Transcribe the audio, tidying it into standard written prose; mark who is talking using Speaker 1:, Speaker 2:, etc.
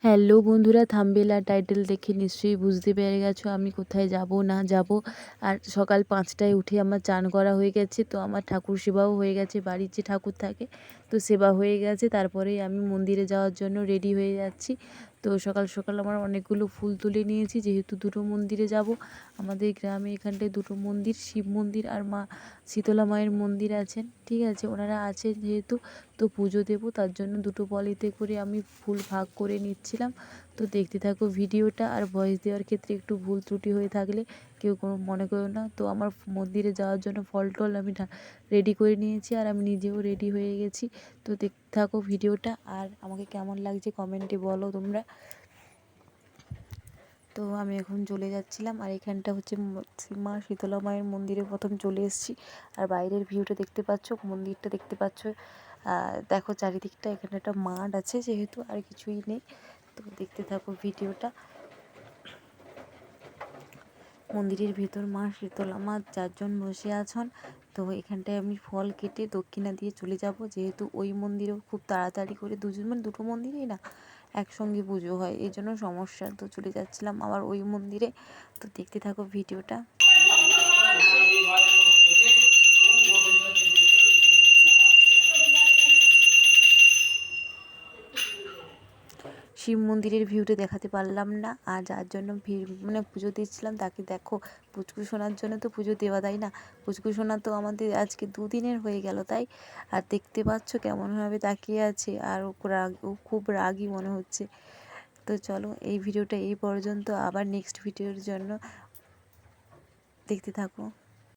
Speaker 1: Hello বন্ধুরা, thumbnail আর title দেখে নিশ্চয়ই বুঝতে পেরে গেছো আমি কোথায় যাব না যাব। আর সকাল 5টায় উঠে আমার চান করা হয়ে গেছে, তো আমার ঠাকুর সেবাও হয়ে গেছে। বাড়ির যে ঠাকুর থাকে তো সেবা হয়ে গেছে, তারপরেই আমি মন্দিরে যাওয়ার জন্য রেডি হয়ে যাচ্ছি। তো সকাল সকাল আমার অনেকগুলো ফুল তুলে নিয়েছি, যেহেতু দুটো মন্দিরে যাব। আমাদের গ্রামে এখানটায় দুটো মন্দির, শিব মন্দির আর মা শীতলা মায়ের মন্দির আছেন, ঠিক আছে, ওনারা আছেন যেহেতু, তো পুজো দেবো তার জন্য দুটো পলিতে করে আমি ফুল ভাগ করে নিচ্ছিলাম। তো দেখতে থাকো ভিডিওটা, আর ভয়েস দেওয়ার ক্ষেত্রে একটু ভুল ত্রুটি হয়ে থাকলে কেউ কোনো মনে করো না। তো আমার মন্দিরে যাওয়ার জন্য ফল টল আমি রেডি করে নিয়েছি, আর আমি নিজেও রেডি হয়ে গেছি। তো দেখতে থাকো ভিডিওটা, আর আমাকে কেমন লাগছে কমেন্টে বলো তোমরা। তো আমি এখন চলে যাচ্ছিলাম, আর এখানটা হচ্ছে মা শীতলা মায়ের মন্দিরে প্রথম চলে এসেছি। আর বাইরের ভিউটা দেখতে পাচ্ছ, মন্দিরটা দেখতে পাচ্ছ। দেখো চারিদিকটা, এখানে একটা মাঠ আছে যেহেতু, আর কিছুই নেই। তো দেখতে থাকো ভিডিওটা। মন্দিরের ভিতর মা শীতলা মা 4জন বসে আছেন। তো এখানটায় আমি ফল কেটে দক্ষিণা দিয়ে চলে যাব, যেহেতু ওই মন্দিরেও খুব তাড়াতাড়ি করে দুটো মন্দিরেই না একসঙ্গে পুজো হয়, এই জন্য সমস্যা। তো চলে যাচ্ছিলাম আবার ওই মন্দিরে। তো দেখতে থাকো ভিডিওটা। শিব মন্দিরের ভিউটা দেখাতে পারলাম না, আর যার জন্য পুজো দিচ্ছিলাম তাকে দেখো, পুচকু সোনার জন্য তো পুজো দেওয়া দেয় না। পুচকু সোনা তো আমাদের আজকে 2 দিনের হয়ে গেল, তাই। আর দেখতে পাচ্ছ কেমনভাবে তাকিয়ে আছে, আর ও খুব রাগী মনে হচ্ছে। তো চলো এই ভিডিওটা এই পর্যন্ত, আবার নেক্সট ভিডিওর জন্য দেখতে থাকো।